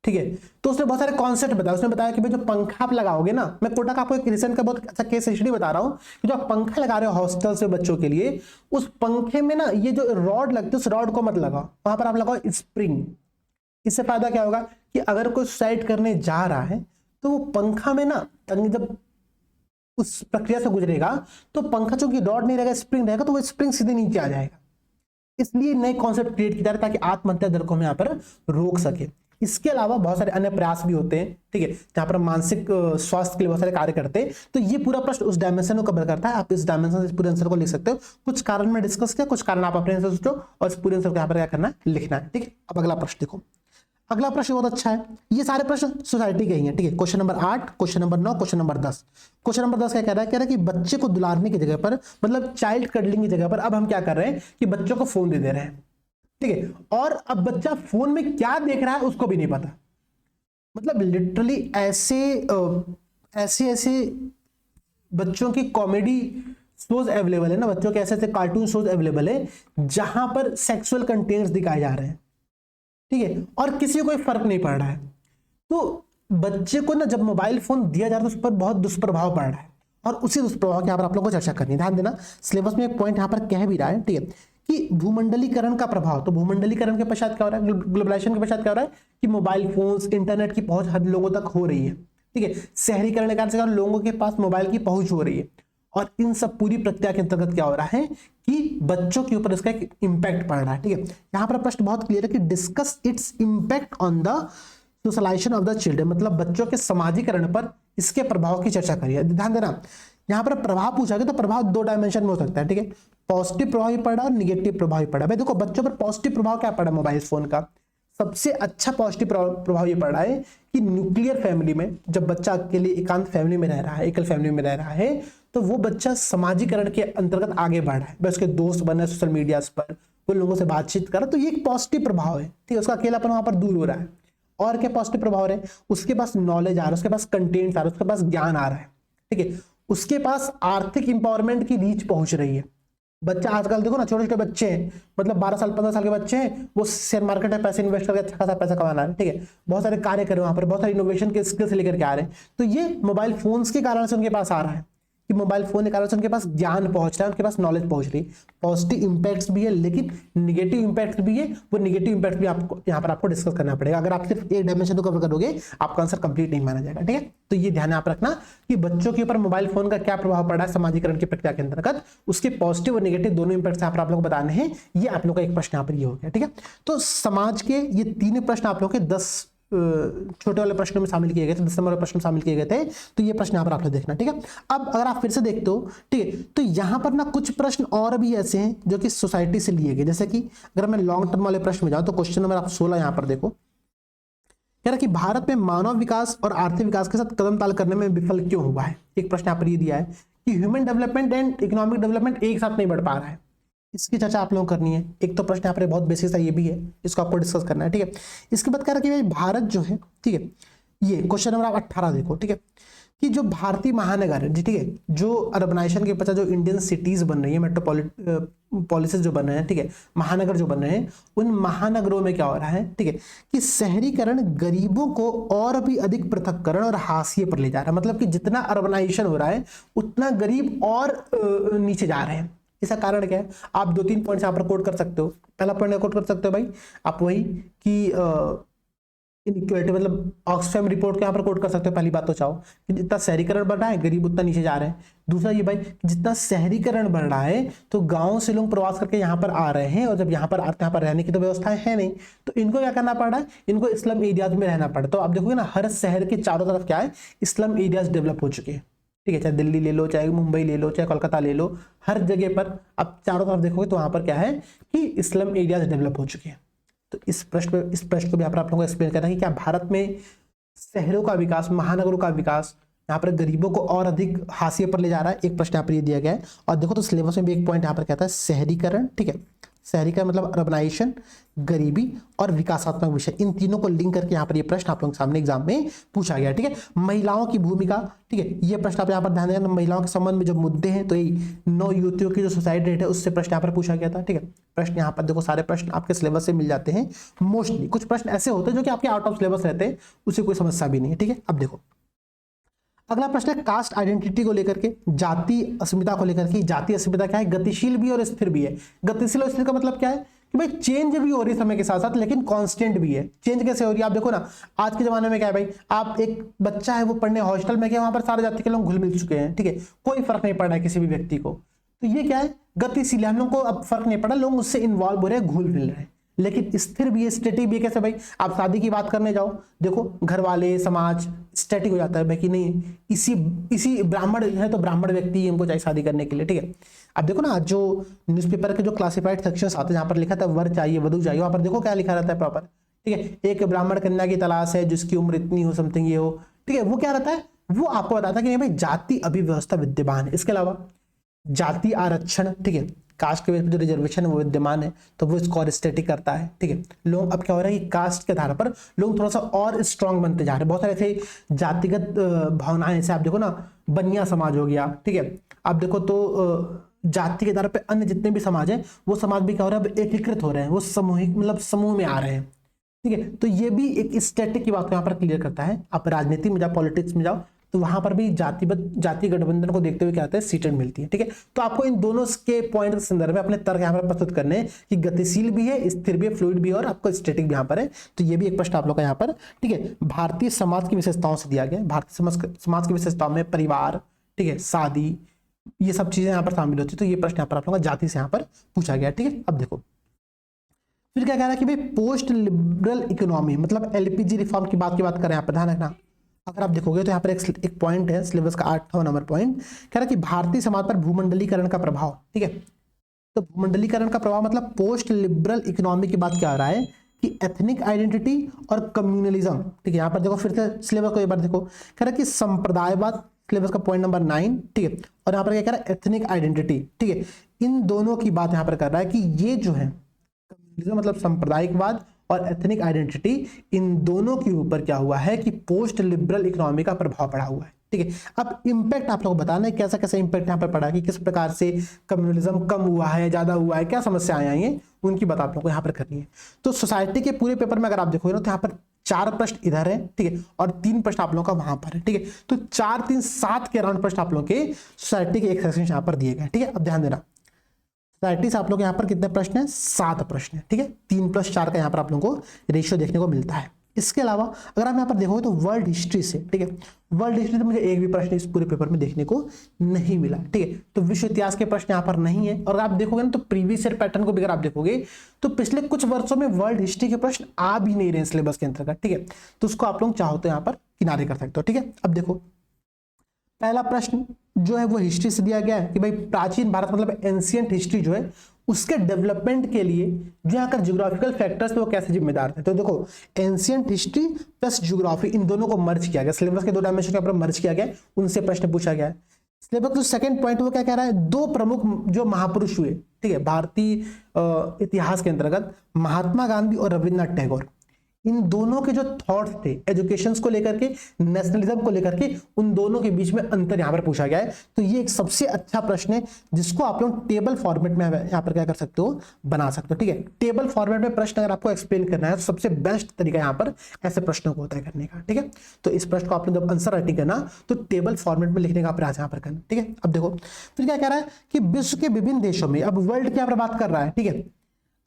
ठीक है। तो उसने बहुत सारे कॉन्सेप्ट बताया। उसने बताया कि भाई जो पंखा आप लगाओगे ना, मैं कोटा का आपको एक रिसेंट का बहुत अच्छा केस स्टडी बता रहा हूँ कि जो आप पंखा लगा रहे हो हॉस्टल से बच्चों के लिए, उस पंखे में ना ये जो रॉड लगती है उस रॉड को मत लगाओ, वहां पर आप लगाओ स्प्रिंग। इससे फायदा क्या होगा कि अगर कोई सुसाइड करने जा रहा है तो वो पंखा में ना जब उस प्रक्रिया से गुजरेगा तो पंखा चूंकि रॉड नहीं रहेगा, स्प्रिंग रहेगा, तो वो स्प्रिंग सीधे नीचे आ जाएगा। इसलिए नए कॉन्सेप्ट क्रिएट किया जा रहा है ताकि आत्महत्या दर को हम यहाँ पर रोक सके। इसके अलावा बहुत सारे अन्य प्रयास भी होते हैं, ठीक है, जहां पर मानसिक स्वास्थ्य के लिए बहुत सारे कार्य करते हैं। तो ये पूरा प्रश्न उस डायमेंशन को कवर करता है। आप इस डायमेंशन से पूरे आंसर को लिख सकते हो। कुछ कारण में डिस्कस किया, कुछ कारण आप अपने आंसर सोचो और इस पूरे आंसर को यहाँ पर क्या करना है, लिखना है, ठीक है। अब अगला प्रश्न देखो। अगला प्रश्न बहुत अच्छा है। ये सारे प्रश्न सोसाइटी के ही हैं, ठीक है। Question number 8, question number 9, question number 10। Question number 10 क्या कह रहा है? कह रहा है कि बच्चे को दुलारने की जगह पर, मतलब चाइल्ड कडलिंग की जगह पर अब हम क्या कर रहे हैं कि बच्चों को फोन दे दे रहे हैं, ठीक है। और अब बच्चा फोन में क्या देख रहा है उसको भी नहीं पता। मतलब लिटरली ऐसे बच्चों की कॉमेडी शोज अवेलेबल है ना, बच्चों के ऐसे कार्टून शोज अवेलेबल है जहां पर सेक्सुअल कंटेंट्स दिखाए जा रहे हैं, ठीक है, और किसी को कोई फर्क नहीं पड़ रहा है। तो बच्चे को ना जब मोबाइल फोन दिया जा रहा है तो उस पर बहुत दुष्प्रभाव पड़ रहा है, और उसी दुष्प्रभाव के यहाँ पर आप लोगों को चर्चा करनी है। ध्यान देना, सिलेबस में एक पॉइंट यहाँ पर कह भी रहा है, ठीक है, कि भूमंडलीकरण का प्रभाव। तो भूमंडलीकरण के पश्चात क्या हो रहा है, ग्लोबलाइजेशन के पश्चात क्या हो रहा है कि मोबाइल फोन्स, इंटरनेट की पहुंच हर लोगों तक हो रही है, ठीक है। शहरीकरण के कारण से लोगों के पास मोबाइल की पहुंच हो रही है, और इन सब पूरी प्रक्रिया के अंतर्गत क्या हो रहा है कि बच्चों के ऊपर इसका एक इंपैक्ट पड़ रहा है, ठीक है। यहां पर प्रश्न बहुत क्लियर है कि discuss its impact on the socialisation of the children, मतलब बच्चों के समाजीकरण पर इसके प्रभाव की चर्चा करिए। ध्यान देना, यहां पर प्रभाव पूछा गया तो प्रभाव दो डायमेंशन में हो सकता है, ठीक है। पॉजिटिव प्रभाव ही पड़ा और निगेटिव प्रभाव ही पड़ा। भाई देखो, बच्चों पर पॉजिटिव प्रभाव क्या पड़ा मोबाइल फोन का? सबसे अच्छा पॉजिटिव प्रभाव ये पड़ा है कि न्यूक्लियर फैमिली में जब बच्चा अकेले एकांत फैमिली में रह रहा है, एकल फैमिली में रह रहा है, तो वो बच्चा समाजीकरण के अंतर्गत आगे बढ़ रहा है, बस उसके दोस्त बने सोशल मीडिया पर, वो लोगों से बातचीत कर रहा है, तो ये एक पॉजिटिव प्रभाव है, ठीक है। उसका अकेलापन वहां पर दूर हो रहा है। और क्या पॉजिटिव प्रभाव है? उसके पास नॉलेज आ रहा है, उसके पास कंटेंट आ रहा है, उसके पास ज्ञान आ रहा है, ठीक है। उसके पास आर्थिक इंपावरमेंट की रीच पहुंच रही है। बच्चा आजकल देखो ना, छोटे छोटे बच्चे हैं, मतलब 12 साल 15 साल के बच्चे हैं, वो शेयर मार्केट में पैसे इन्वेस्ट करके अच्छा खासा पैसा कमा रहे हैं, ठीक है। बहुत सारे कार्य कर रहे हैं वहां पर, बहुत सारे इनोवेशन के स्किल्स लेकर के आ रहे हैं। तो ये मोबाइल फोन्स के कारण से उनके पास आ रहा है कि मोबाइल फोन के कारण से उनके पास ज्ञान पहुंच रहा है, उनके पास नॉलेज पहुंच रही है। पॉजिटिव इंपैक्ट्स भी है लेकिन निगेटिव इंपैक्ट भी है। वो निगेटिव इंपैक्ट भी आपको यहाँ पर आपको डिस्कस करना पड़ेगा। अगर आप सिर्फ एक डायमेंशन को कवर करोगे आपका आंसर कंप्लीट नहीं माना जाएगा, ठीक है। तो ये ध्यान आप रखना कि बच्चों के ऊपर मोबाइल फोन का क्या प्रभाव पड़ा है समाजीकरण की प्रक्रिया के अंतर्गत, उसके पॉजिटिव और निगेटिव दोनों इंपैक्ट आप लोगों को बताने हैं। ये आप लोग का एक प्रश्न यहाँ पर ये हो गया, ठीक है। तो समाज के ये तीन प्रश्न आप लोग के 10 छोटे वाले प्रश्नों में शामिल किए गए थे, 10 नंबर वाले प्रश्न शामिल किए गए थे। तो ये प्रश्न यहाँ पर आपने देखना, ठीक है। अब अगर आप फिर से देखते हो, ठीक है, तो यहाँ पर ना कुछ प्रश्न और भी ऐसे हैं जो कि सोसाइटी से लिए गए। जैसे कि अगर मैं लॉन्ग टर्म वाले प्रश्न में जाऊं तो क्वेश्चन नंबर आप 16 यहाँ पर देखो, कह रहा कि भारत में मानव विकास और आर्थिक विकास के साथ कदम ताल करने में विफल क्यों हुआ है। एक प्रश्न यहाँ पर ये दिया है कि human development and economic development एक साथ नहीं बढ़ पा रहा है। इसकी चर्चा आप लोगों को करनी है। एक तो प्रश्न यहाँ पर बहुत बेसिक सा ये भी है, इसको आपको डिस्कस करना है, ठीक है। इसके बाद कह रहा है कि भाई भारत जो है, ठीक है, ये क्वेश्चन नंबर आप 18 देखो, ठीक है, कि जो भारतीय महानगर है, ठीक है, जो अर्बनाइजेशन के पश्चात जो इंडियन सिटीज बन रही है, मेट्रोपॉलिसेस जो बन रहे हैं, ठीक है, महानगर जो बन रहे हैं, उन महानगरों में क्या हो रहा है, ठीक है, कि शहरीकरण गरीबों को और भी अधिक पृथक्करण और हाशिए पर ले जा रहा है। मतलब कि जितना अर्बनाइजेशन हो रहा है उतना गरीब और नीचे जा रहे हैं। इसका कारण क्या है? आप 2-3 पॉइंट्स यहाँ पर कोट कर सकते हो। पहला पॉइंट कोट कर सकते हो भाई आप, वही कि इनइक्वालिटी, मतलब ऑक्सफैम रिपोर्ट को यहाँ पर कोट कर सकते हो। पहली बात तो चाहो कि जितना शहरीकरण बढ़ रहा है गरीब उतना नीचे जा रहे हैं। दूसरा ये भाई कि जितना शहरीकरण बढ़ रहा है तो गाँव से लोग प्रवास करके यहाँ पर आ रहे हैं, और जब यहाँ पर आते हैं, यहाँ पर रहने की तो व्यवस्था है नहीं, तो इनको क्या करना पड़ रहा है, इनको स्लम एरियाज में रहना पड़ रहा है। तो आप देखोगे ना, हर शहर के चारों तरफ क्या है, स्लम एरियाज डेवलप हो चुके हैं, ठीक है। चाहे दिल्ली ले लो, चाहे मुंबई ले लो, चाहे कोलकाता ले लो, हर जगह पर आप चारों तरफ देखोगे तो वहां पर क्या है कि स्लम एरियाज डेवलप हो चुके हैं। तो इस प्रश्न को भी यहाँ पर आप लोगों को एक्सप्लेन करना है कि क्या भारत में शहरों का विकास, महानगरों का विकास यहाँ पर गरीबों को और अधिक हाशिए पर ले जा रहा है। एक प्रश्न यहाँ पर ये दिया गया है। और देखो तो सिलेबस में भी एक पॉइंट यहाँ पर कहता है शहरीकरण, ठीक है, शहरीकरण मतलब अर्बनाइजेशन, गरीबी और विकासात्मक विषय, इन तीनों को लिंक करके यहाँ पर ये प्रश्न आप लोगों के सामने एग्जाम में पूछा गया, ठीक है। महिलाओं की भूमिका, ठीक है, ये प्रश्न आप यहाँ पर ध्यान देना। महिलाओं के संबंध में जो मुद्दे हैं, तो ये 9 युवतियों की जो सुसाइड रेट है उससे प्रश्न यहाँ पर पूछा गया था, ठीक है। प्रश्न यहाँ पर देखो, सारे प्रश्न आपके सिलेबस से मिल जाते हैं मोस्टली। कुछ प्रश्न ऐसे होते हैं जो कि आपके आउट ऑफ सिलेबस रहते हैं, उससे कोई समस्या भी नहीं है, ठीक है। अब देखो अगला प्रश्न है कास्ट आइडेंटिटी को लेकर के, जाति अस्मिता को लेकर के। जाति अस्मिता क्या है? गतिशील भी और स्थिर भी है। गतिशील और स्थिर का मतलब क्या है कि भाई चेंज भी हो रही है समय के साथ साथ, लेकिन कांस्टेंट भी है। चेंज कैसे हो रही है आप देखो ना, आज के जमाने में क्या है भाई, आप एक बच्चा है वो पढ़ने हॉस्टल में गया, वहां पर सारे जाति के लोग घुल मिल चुके हैं, ठीक है, कोई फर्क नहीं पड़ रहा है किसी भी व्यक्ति को। तो ये क्या है, गतिशील है, हम लोग को अब फर्क नहीं पड़ा, लोग उससे इन्वॉल्व हो रहे हैं, घुल मिल रहे हैं। लेकिन स्थिर भी है, स्टैटिक भी है। कैसे भाई, आप शादी की बात करने जाओ, देखो घर वाले समाज स्टैटिक हो जाता है भाई कि नहीं, इसी ब्राह्मण है तो ब्राह्मण व्यक्ति ही हमको चाहिए शादी करने के लिए, ठीक है। अब देखो ना, जो न्यूज़पेपर के जो क्लासिफाइड सेक्शंस आते हैं जहां पर लिखा था वर चाहिए वधु चाहिए, वहां पर देखो क्या लिखा रहता है प्रॉपर, ठीक है। एक ब्राह्मण कन्या की तलाश है जिसकी उम्र इतनी हो, समथिंग ये हो, ठीक है। वो क्या रहता है, वो आपको बताता है कि नहीं भाई जाति अभिव्यवस्था विद्यमान है। इसके अलावा जाति आरक्षण, ठीक है, कास्ट के बेस पर जो रिजर्वेशन है वो विद्यमान है, तो वो इसको और स्टैटिक करता है, ठीक है। लोग अब क्या हो रहा है कि कास्ट के आधार पर लोग थोड़ा सा और स्ट्रांग बनते जा रहे हैं। बहुत सारे ऐसे जातिगत भावनाएं, जैसे आप देखो ना, बनिया समाज हो गया, ठीक है। आप देखो तो जाति के आधार पर अन्य जितने भी समाज है वो समाज भी क्या हो रहा है, अब एकीकृत हो रहे हैं, वो सामूहिक मतलब समूह में आ रहे हैं, ठीक है। तो ये भी एक स्टैटिक की बात यहाँ पर क्लियर करता है। आप राजनीति में जाओ, पॉलिटिक्स में जाओ, तो वहां पर भी जाति गठबंधन को देखते हुए क्या होता है, सीटें मिलती है, ठीक है। तो आपको इन दोनों के पॉइंट के संदर्भ में अपने तर्क यहाँ पर प्रस्तुत करने हैं कि गतिशील भी है, स्थिर भी है, फ्लूइड भी है, और आपको स्टैटिक भी यहाँ पर है। तो ये भी एक प्रश्न आप लोग का यहाँ पर, ठीक है, भारतीय समाज की विशेषताओं से दिया गया है। भारतीय समाज की विशेषताओं में परिवार, ठीक है, शादी, ये सब चीजें यहाँ पर शामिल होती है। तो ये प्रश्न यहाँ पर आप लोगों का जाति से यहाँ पर पूछा गया, ठीक है। अब देखो फिर क्या कह रहा है कि भाई पोस्ट लिबरल इकोनॉमी, मतलब एलपीजी रिफॉर्म की बात करें, यहाँ पर ध्यान रखना। अगर आप देखोगे तो यहाँ पर एक पॉइंट है सिलेबस का 8वां नंबर पॉइंट, कह रहा है कि भारतीय समाज पर भूमंडलीकरण का प्रभाव, ठीक है। तो भूमंडलीकरण का प्रभाव मतलब पोस्ट लिबरल इकोनॉमी की बात क्या आ रहा है कि एथनिक आइडेंटिटी और कम्युनलिज्म, ठीक है। यहाँ पर देखो फिर से सिलेबस को एक बार देखो, कह रहा है कि संप्रदायवाद, सिलेबस का पॉइंट नंबर 9, ठीक है। और यहाँ पर क्या कह रहा है, एथनिक आइडेंटिटी, ठीक है। इन दोनों की बात यहाँ पर कर रहा है कि ये जो है कम्युनलिज्म मतलब सांप्रदायिकवाद और एथनिक आइडेंटिटी, इन दोनों के ऊपर क्या हुआ है कि पोस्ट लिबरल इकोनॉमी का प्रभाव पड़ा हुआ है, ठीक है। अब इंपैक्ट आप लोग बताना है कैसा कैसा इंपैक्ट यहाँ पर पड़ा, कि किस प्रकार से कम्युनलिज्म कम हुआ है, ज्यादा हुआ है, क्या समस्याएं आई हैं, उनकी बात आप लोग को यहाँ पर करनी है। तो सोसाइटी के पूरे पेपर में अगर आप देखोगे ना, तो यहाँ पर 4 प्रश्न इधर है, ठीक है, और 3 प्रश्न आप लोगों का वहां पर है, ठीक है। तो 4, 3, 7 के अराउंड प्रश्न आप लोगों के सोसाइटी के एक सेक्शन यहाँ पर दिए गए, ठीक है। अब ध्यान देना, सोसाइटी से आप लोग यहाँ पर कितने प्रश्न हैं, 7 प्रश्न है, ठीक है। 3+4 का यहाँ पर आप लोगों को रेशियो देखने को मिलता है। इसके अलावा अगर आप यहाँ पर देखोगे तो वर्ल्ड हिस्ट्री से, ठीक है, वर्ल्ड हिस्ट्री से मुझे एक भी प्रश्न इस पूरे पेपर में देखने को नहीं मिला, ठीक है। तो विश्व इतिहास के प्रश्न यहाँ पर नहीं है। और आप देखोगे ना तो प्रीवियस ईयर पैटर्न को भी अगर आप देखोगे तो पिछले कुछ वर्षों में वर्ल्ड हिस्ट्री के प्रश्न आ भी नहीं रहे सिलेबस के अंतर्गत, ठीक है। तो उसको आप लोग चाहो तो यहाँ पर किनारे कर सकते हो, ठीक है। अब देखो पहला प्रश्न जो है वो हिस्ट्री से दिया गया है कि भाई प्राचीन भारत मतलब एंशिएंट हिस्ट्री जो है उसके डेवलपमेंट के लिए जो यहाँ का ज्योग्राफिकल फैक्टर्स थे वो कैसे जिम्मेदार थे। तो देखो एंशिएंट हिस्ट्री प्लस ज्योग्राफी, इन दोनों को मर्ज किया गया, सिलेबस के 2 डायमेंशन के ऊपर मर्ज किया गया, उनसे प्रश्न पूछा गया है। सिलेबस जो सेकंड पॉइंट वो क्या कह रहा है, 2 प्रमुख जो महापुरुष हुए, ठीक है, भारतीय इतिहास के अंतर्गत, महात्मा गांधी और रविन्द्रनाथ टैगोर, इन दोनों के जो थॉट्स थे एजुकेशन को लेकर के, नेशनलिज्म को लेकर के, उन दोनों के बीच में अंतर यहाँ पर पूछा गया है। तो ये एक सबसे अच्छा प्रश्न है जिसको आप लोग टेबल फॉर्मेट में यहाँ पर क्या कर सकते हो, बना सकते हो, ठीक है। टेबल फॉर्मेट में प्रश्न अगर आपको एक्सप्लेन करना है तो सबसे बेस्ट तरीका यहाँ पर ऐसे प्रश्नों को होता है करने का, ठीक है। तो इस प्रश्न को आप लोग जब आंसर राइटिंग करना तो टेबल फॉर्मेट में लिखने का प्रयास यहाँ पर करना, ठीक है। अब देखो फिर क्या कह रहा है कि विश्व के विभिन्न देशों में, अब वर्ल्ड की यहाँ पर बात कर रहा है, ठीक है।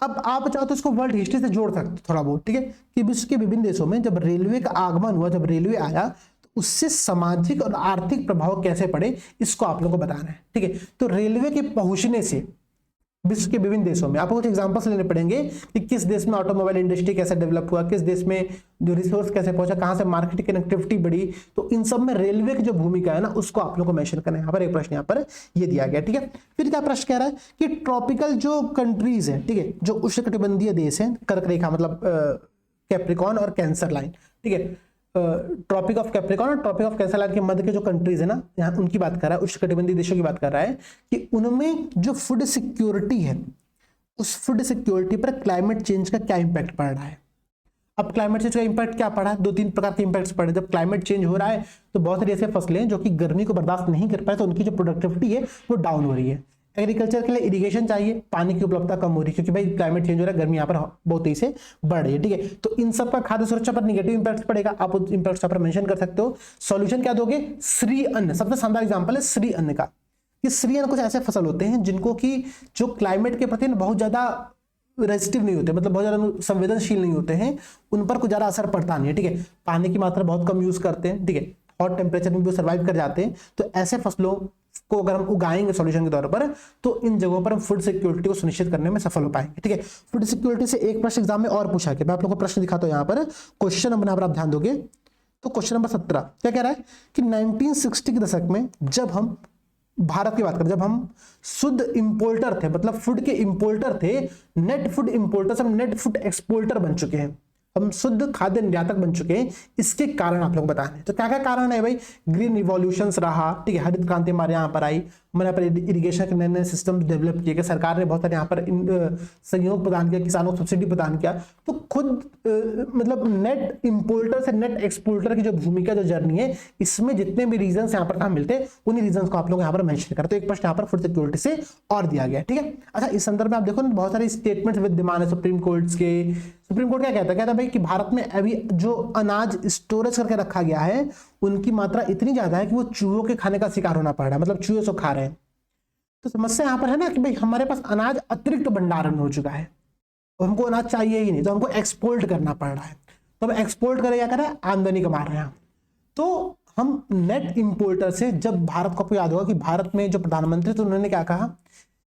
अब आप चाहो तो इसको वर्ल्ड हिस्ट्री से जोड़ सकते थोड़ा बहुत, ठीक है, कि विश्व के विभिन्न देशों में जब रेलवे का आगमन हुआ, जब रेलवे आया तो उससे सामाजिक और आर्थिक प्रभाव कैसे पड़े, इसको आप लोगों को बताना है, ठीक है। तो रेलवे के पहुंचने से विश्व के विभिन्न देशों में आपको कुछ एग्जांपल्स लेने पड़ेंगे कि किस देश में ऑटोमोबाइल इंडस्ट्री कैसे डेवलप हुआ, किस देश में जो रिसोर्स कैसे पहुंचा, कहां से मार्केट कनेक्टिविटी बढ़ी। तो इन सब में रेलवे की जो भूमिका है ना उसको आप लोगों को मेंशन करना है। यहाँ पर एक प्रश्न यहाँ पर ये दिया गया, ठीक है। फिर क्या प्रश्न कह रहा है कि ट्रॉपिकल जो कंट्रीज है, ठीक है, जो उष्णकटिबंधीय देश है, कर्क रेखा मतलब कैप्रिकॉन और कैंसर लाइन, ठीक है, ट्रॉपिक ऑफ कैप्रिकॉन और ट्रॉपिक ऑफ कैंसर लाइन के मध्य के जो कंट्रीज है ना, यहाँ उनकी बात कर रहा है, उष्णकटिबंधीय देशों की बात कर रहा है कि उनमें जो फूड सिक्योरिटी है उस फूड सिक्योरिटी पर क्लाइमेट चेंज का क्या इंपैक्ट पड़ रहा है। अब क्लाइमेट चेंज का इंपैक्ट क्या पड़ा है, 2-3 प्रकार के इंपैक्ट्स पड़े। जब क्लाइमेट चेंज हो रहा है तो बहुत सारी ऐसे फसलें जो कि गर्मी को बर्दाश्त नहीं कर पाए तो उनकी जो प्रोडक्टिविटी है वो डाउन हो रही है। एग्रीकल्चर के लिए इरिगेशन चाहिए, पानी की उपलब्धता कम हो रही है क्योंकि भाई क्लाइमेट चेंज हो रहा है, गर्मी यहाँ पर बहुत तेजी से बढ़ रही है, ठीक है। तो इन सब का खाद्य सुरक्षा पर निगेटिव इंपैक्ट पड़ेगा, आप उस इंपैक्ट पर मेंशन कर सकते हो। सॉल्यूशन क्या दोगे, श्री अन्न सबसे शानदार एग्जांपल है श्री अन्न का। ये श्री अन्न कुछ ऐसे फसल होते हैं जिनको कि जो क्लाइमेट के प्रति बहुत ज्यादा रेजिस्टिव नहीं होते, मतलब बहुत ज्यादा संवेदनशील नहीं होते हैं, उन पर कुछ ज्यादा असर पड़ता नहीं है। ठीक है, पानी की मात्रा बहुत कम यूज करते हैं। ठीक है, हॉट टेम्परेचर में भी सर्वाइव कर जाते हैं। तो ऐसे फसलों को अगर हम उगाएंगे सॉल्यूशन के तौर पर, तो इन जगहों पर हम फूड सिक्योरिटी को सुनिश्चित करने में सफल हो पाएंगे। ठीक है, फूड सिक्योरिटी से एक प्रश्न एग्जाम में और पूछा गया, मैं आप लोगों को प्रश्न दिखाता हूं यहाँ पर, क्वेश्चन नंबर यहाँ पर आप ध्यान दोगे तो क्वेश्चन नंबर 17 क्या कह रहा है कि 1960 के दशक में जब हम भारत की बात करें, जब हम शुद्ध इंपोर्टर थे, मतलब फूड के इंपोर्टर थे, नेट फूड इंपोर्टर से हम नेट फूड एक्सपोर्टर बन चुके हैं, हम शुद्ध खाद्य निर्यातक बन चुके हैं। इसके कारण आप लोग बताने, तो क्या क्या कारण है भाई? ग्रीन रिवॉल्यूशंस रहा, ठीक है, हरित क्रांति हमारे यहाँ पर आई, हमारे यहाँ पर इरिगेशन के नए नए सिस्टम डेवलप किए गए, सरकार ने बहुत सारे यहाँ पर सहयोग प्रदान किया, किसानों को सब्सिडी प्रदान किया। तो खुद मतलब नेट इंपोर्टर से नेट एक्सपोर्टर की जो भूमिका, जो जर्नी है, इसमें जितने भी रीजन यहाँ पर मिलते हैं, उन्हीं रीजन को आप लोग यहाँ पर मेंशन करते हैं। तो एक प्रश्न यहाँ पर फूड सिक्योरिटी से और दिया गया, ठीक है। अच्छा, इस संदर्भ में आप देखो बहुत सारे स्टेटमेंट विद्यमान है सुप्रीम कोर्ट के। सुप्रीम कोर्ट क्या कहता है? कहता है भाई कि भारत में अभी जो अनाज स्टोरेज करके रखा गया है, उनकी मात्रा इतनी ज्यादा है कि वो चूहों के खाने का शिकार होना पड़ रहा है, मतलब चूहे सो खा रहे हैं। तो समस्या यहाँ पर है ना कि भाई हमारे पास अनाज अतिरिक्त भंडारण हो चुका है, और हमको अनाज चाहिए ही नहीं, तो हमको एक्सपोर्ट करना पड़ रहा है। तो हम एक्सपोर्ट करें, क्या करें? आमदनी कमा रहे हैं। तो हम नेट इंपोर्टर से, जब भारत को आपको याद होगा कि भारत में जो प्रधानमंत्री थे उन्होंने क्या कहा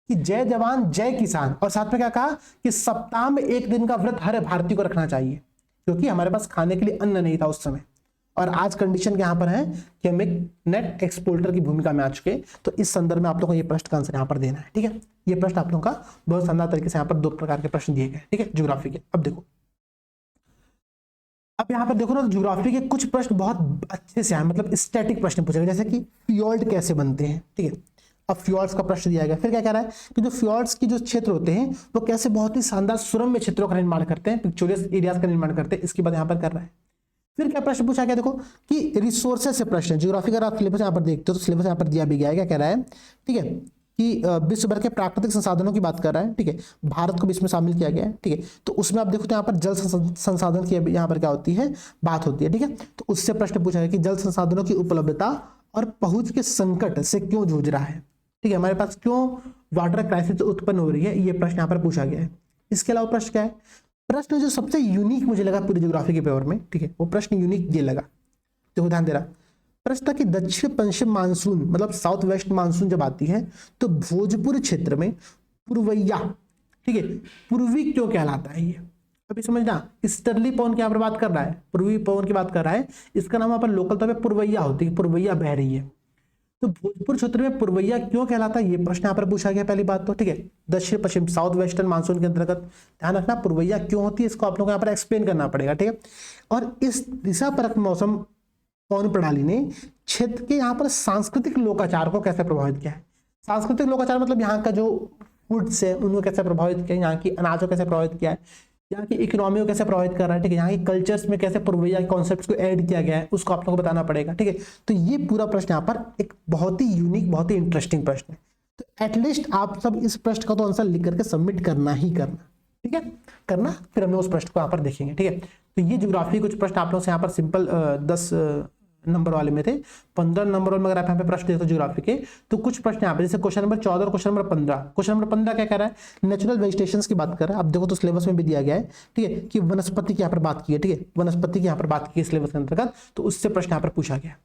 कि जय जवान जय किसान, और साथ में क्या कहा कि सप्ताह में एक दिन का व्रत हर भारतीय को रखना चाहिए, क्योंकि हमारे पास खाने के लिए अन्न नहीं था उस समय। और आज कंडीशन यहाँ पर है कि हम एक नेट एक्सपोर्टर की भूमिका में आ चुके। तो इस संदर्भ में आप लोगों को ये प्रश्न का आंसर यहाँ पर देना है, ठीक है। ये प्रश्न आप लोगों का बहुत शानदार तरीके से यहाँ पर दो प्रकार के प्रश्न दिए गए, ठीक है, ज्योग्राफी के। अब देखो, अब यहाँ पर देखो ना, ज्योग्राफी के कुछ प्रश्न बहुत अच्छे से आए, मतलब स्टैटिक प्रश्न पूछे गए, जैसे कि फ्योर्ड कैसे बनते हैं, ठीक है। अब फ्योर्ड्स का प्रश्न दिया गया। फिर क्या कह रहा है कि जो फ्योर्ड्स की जो क्षेत्र होते हैं वो कैसे बहुत ही शानदार सुरम्य क्षेत्रों का निर्माण करते हैं, पिक्चोरियस एरियाज का निर्माण करते हैं। इसकी बात यहाँ पर कर रहा है। फिर क्या प्रश्न पूछा गया? देखो कि रिसोर्सेज से प्रश्न, ज्योग्राफी का आप सिलेबस यहाँ पर देखते हो तो सिलेबस यहाँ पर दिया भी गया है। क्या कह रहा है, ठीक है, कि विश्व भर के प्राकृतिक संसाधनों की बात कर रहा है, ठीक है, भारत को भी इसमें शामिल किया गया है, ठीक है। तो उसमें आप देखो तो यहाँ पर जल संसाधन की यहाँ पर क्या होती है, बात होती है, ठीक है। तो उससे प्रश्न पूछा गया कि जल संसाधनों की उपलब्धता और पहुंच के संकट से क्यों जूझ रहा है, ठीक है, हमारे पास क्यों वाटर क्राइसिस उत्पन्न हो रही है, ये प्रश्न यहाँ पर पूछा गया है। इसके अलावा प्रश्न क्या है? प्रश्न जो सबसे यूनिक मुझे लगा पूरी ज्योग्राफी के पेपर में, ठीक है, वो प्रश्न यूनिक ये लगा, देखो ध्यान दे रहा। प्रश्न कि दक्षिण पश्चिम मानसून, मतलब साउथ वेस्ट मानसून जब आती है तो भोजपुर क्षेत्र में पुरवैया, ठीक है, पूर्वी क्यों कहलाता है? ये अभी समझना, ईस्टर्ली पवन की यहाँ पर बात कर रहा है, पूर्वी पवन की बात कर रहा है। इसका नाम यहाँ पर लोकल तौर पर पुरवैया होती है, पुरवैया बह रही है। तो भोजपुर क्षेत्र में पुरवैया क्यों कहलाता है, ये प्रश्न यहाँ पर पूछा गया। पहली बात तो, ठीक है, दक्षिण पश्चिम साउथ वेस्टर्न मानसून के अंतर्गत ध्यान रखना पुरवैया क्यों होती है, इसको आप लोगों को यहाँ पर एक्सप्लेन करना पड़ेगा, ठीक है। और इस दिशा परक मौसम पवन प्रणाली ने क्षेत्र के यहाँ पर सांस्कृतिक लोकाचार को कैसे प्रभावित किया है? सांस्कृतिक लोकाचार मतलब यहाँ का जो फूड्स है उनको कैसे प्रभावित किया है, यहाँ की अनाज को कैसे प्रभावित किया है, यहाँ की इकोनॉमी को कैसे प्रभावित कर रहा है, ठीक है, यहाँ की कल्चर्स में कैसे पुरवैया के कॉन्सेप्ट्स को ऐड किया गया है, उसको आप लोगों को बताना पड़ेगा, ठीक है। तो ये पूरा प्रश्न यहाँ पर एक बहुत ही यूनिक, बहुत ही इंटरेस्टिंग प्रश्न है। तो एटलीस्ट आप सब इस प्रश्न का तो आंसर लिख करके सबमिट करना ही करना, ठीक है, करना। फिर हम लोग उस प्रश्न को यहाँ पर देखेंगे, ठीक है। तो ये ज्योग्राफी कुछ प्रश्न आप लोग से यहाँ पर सिंपल 10 नंबर वाले में थे। 15 नंबर में अगर आप यहाँ पे प्रश्न देखो ज्योग्राफी के, तो कुछ प्रश्न यहाँ पे जैसे क्वेश्चन नंबर 14 और क्वेश्चन नंबर 15। क्वेश्चन नंबर 15 क्या कह रहा है? नेचुरल वेजिटेशंस की बात कर रहा है। अब देखो तो सिलेबस में भी दिया गया है, ठीक है, कि वनस्पति की यहाँ पर बात की है, ठीक है, वनस्पति की यहाँ पर बात की है सिलेबस के अंतर्गत, तो उससे प्रश्न यहाँ पर पूछा गया,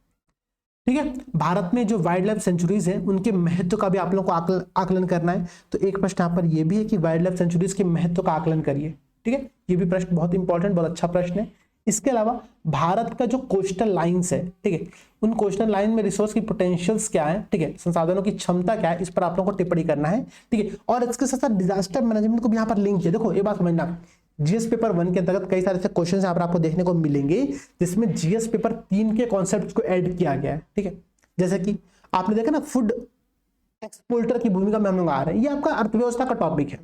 ठीक है। भारत में जो वाइल्ड लाइफ सेंचुरीज है उनके महत्व का भी आप लोगों को आकलन करना है। तो एक प्रश्न यहाँ पर यह भी है कि वाइल्ड लाइफ सेंचुरीज के महत्व का आकलन करिए, ठीक है, ये भी प्रश्न बहुत इंपॉर्टेंट, बहुत अच्छा प्रश्न है। इसके अलावा भारत का जो कोस्टल लाइंस है, ठीक है, उन कोस्टल लाइन में रिसोर्स की पोटेंशियल्स क्या है, ठीक है, संसाधनों की क्षमता क्या है, इस पर आप लोगों को टिप्पणी करना है, ठीक है। और इसके साथ साथ डिजास्टर मैनेजमेंट को भी यहाँ पर लिंक किया। देखो ये बात समझना, जीएस पेपर 1 के अंतर्गत कई सारे ऐसे क्वेश्चन यहाँ पर आपको देखने को मिलेंगे जिसमें जीएस पेपर 3 के कॉन्सेप्ट को ऐड किया गया है, ठीक है। जैसे कि आपने देखा ना, फूड एक्सपोर्टर की भूमिका में हम लोग आ रहे हैं, ये आपका अर्थव्यवस्था का टॉपिक है,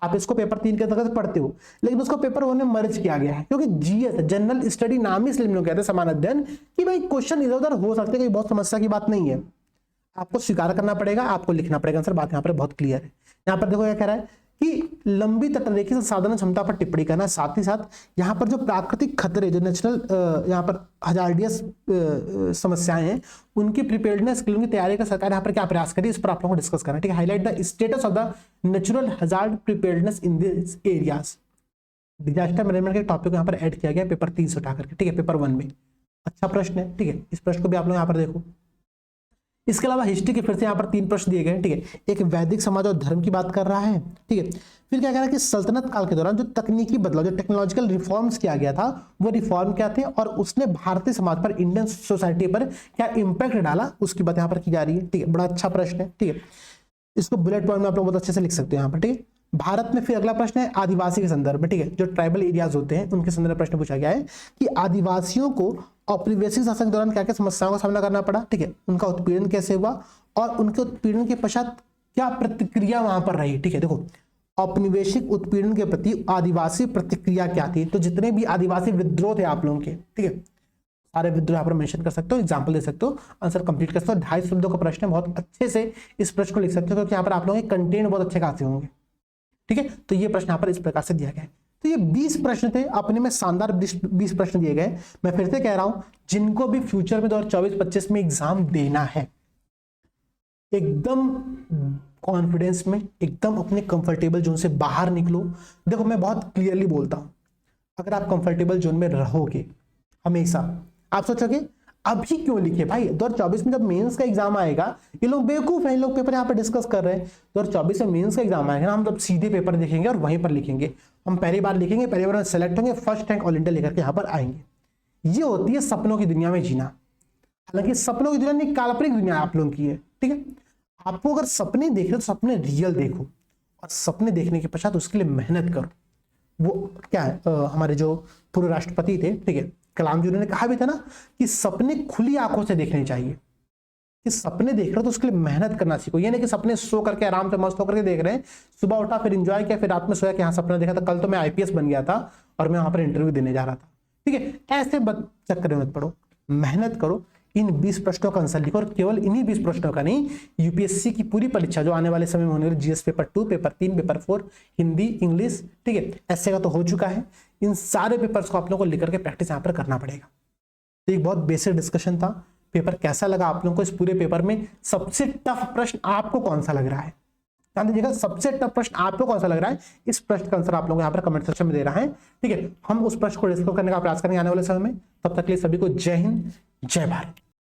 आप इसको पेपर 3 के अंतर्गत पढ़ते हो, लेकिन उसको पेपर 1 में मर्ज किया गया है, क्योंकि जीएस जनरल स्टडी नाम ही इसलिए हम लोग कहते हैं, समान अध्ययन, कि भाई क्वेश्चन इधर उधर हो सकते हैं, कोई बहुत समस्या की बात नहीं है, आपको स्वीकार करना पड़ेगा, आपको लिखना पड़ेगा आंसर। बात यहाँ पर बहुत क्लियर है। यहाँ पर देखो क्या कह रहा है कि लंबी तटरेखीय संसाधन क्षमता पर टिप्पणी करना, साथ ही साथ यहाँ पर जो प्राकृतिक खतरे, जो नेचुरल यहाँ पर हजार्डियस समस्याएं हैं, उनकी प्रिपेयर्डनेस की तैयारी का सरकार यहाँ पर क्या प्रयास करी, इस पर आप लोगों को डिस्कस करना है। ठीक है, highlight the status of the natural hazard preparedness in this areas. Disaster management के टॉपिक यहाँ पर ऐड किया गया पेपर 3 से उठा करके। ठीक है, पेपर 1 में अच्छा प्रश्न है। ठीक है, इस प्रश्न को भी आप लोग यहाँ पर देखो। इसके अलावा हिस्ट्री के फिर से यहाँ पर 3 प्रश्न दिए गए। ठीक है, एक वैदिक समाज और धर्म की बात कर रहा है। ठीक है, फिर क्या कह रहा है कि सल्तनत काल के दौरान जो तकनीकी बदलाव, जो टेक्नोलॉजिकल रिफॉर्म्स किया गया था, वो रिफॉर्म क्या थे और उसने भारतीय समाज पर, इंडियन सोसाइटी पर क्या इंपैक्ट डाला, उसकी बात यहाँ पर की जा रही है। ठीक है, बड़ा अच्छा प्रश्न है। ठीक है, इसको बुलेट पॉइंट में आप लोग बहुत अच्छे से लिख सकते हो यहाँ पर। ठीक है, भारत में फिर अगला प्रश्न है आदिवासी के संदर्भ में। ठीक है, जो ट्राइबल एरियाज होते हैं उनके संदर्भ में प्रश्न पूछा गया है कि आदिवासियों को औपनिवेशिक शासन के दौरान क्या क्या समस्याओं का सामना करना पड़ा। ठीक है, उनका उत्पीड़न कैसे हुआ और उनके उत्पीड़न के पश्चात क्या प्रतिक्रिया वहां पर रही। ठीक है, देखो औपनिवेशिक उत्पीड़न के प्रति आदिवासी प्रतिक्रिया क्या थी। तो जितने भी आदिवासी विद्रोह थे आप लोगों के, ठीक है, सारे विद्रोह यहाँ पर मेंशन कर सकते हो, एग्जाम्पल दे सकते हो, आंसर कंप्लीट कर सकते हो। 250 शब्दों का प्रश्न है, बहुत अच्छे से इस प्रश्न को लिख सकते हो क्योंकि यहाँ पर आप लोगों के कंटेंट बहुत अच्छे खासे होंगे। ठीक है, तो ये प्रश्न यहाँ पर इस प्रकार से दिया गया है। तो ये 20 प्रश्न थे, अपने में शानदार 20 प्रश्न दिए गए। मैं फिर से कह रहा हूं, जिनको भी फ्यूचर में 2024-25 में एग्जाम देना है, एकदम कॉन्फिडेंस में, एकदम अपने कंफर्टेबल जोन से बाहर निकलो। देखो मैं बहुत क्लियरली बोलता हूं, अगर आप कंफर्टेबल जोन में रहोगे हमेशा, आप सोचोगे अभी क्यों लिखे भाई, 2024 में जब मेंस का एग्जाम आएगा, ये लोग बेवकूफ हैं, इन लोग पेपर यहाँ पर डिस्कस कर रहे हैं। 2024 में मेंस का एग्जाम आएगा ना, हम तब सीधे पेपर देखेंगे और वहीं पर लिखेंगे। हम पहली बार लिखेंगे, पहली बार सेलेक्ट होंगे, फर्स्ट रैंक ऑल इंडिया लेकर के यहाँ पर आएंगे। ये होती है सपनों की दुनिया में जीना। हालांकि सपनों की दुनिया नहीं, काल्पनिक दुनिया आप लोगों की है। ठीक है, आपको अगर सपने देख रहे हो तो सपने रियल देखो, और सपने देखने के पश्चात उसके लिए मेहनत करो। वो क्या है, हमारे जो पूर्व राष्ट्रपति थे, ठीक है, कलाम जी, उन्होंने कहा भी था ना कि सपने खुली आंखों से देखने चाहिए। कि सपने देख रहे हो तो उसके लिए मेहनत करना सीखो। ये नहीं कि सपने सो करके आराम से मस्त होकर के देख रहे हैं, सुबह उठा फिर एंजॉय किया, फिर रात में सोया कि हाँ सपना देखा था, कल तो मैं आईपीएस बन गया था और मैं वहां पर इंटरव्यू देने जा रहा था। ठीक है, ऐसे चक्कर में मत पड़ो, मेहनत करो, इन 20 प्रश्नों का आंसर लिखो। और केवल इन्हीं 20 प्रश्नों का नहीं, यूपीएससी की पूरी परीक्षा जो आने वाले समय में होने वाली, GS paper 2, paper 3, paper 4, Hindi, English, ठीक है, ऐसे का तो हो चुका है। इन सारे पेपर्स को आप लोगों को लिख करके प्रैक्टिस यहाँ पर करना पड़ेगा। तो एक बहुत बेसिक डिस्कशन था। पेपर कैसा लगा आप लोगों को? इस पूरे पेपर में सबसे टफ प्रश्न आपको कौन सा लग रहा है? ध्यान दीजिएगा, सबसे टफ प्रश्न आपको कौन सा लग रहा है? इस प्रश्न का आंसर आप लोग यहाँ पर कमेंट सेक्शन में दे रहा है। ठीक है, हम उस प्रश्न को डिस्कस करने का प्रयास करेंगे आने वाले समय में। तब तक के लिए सभी को जय हिंद, जय भारत।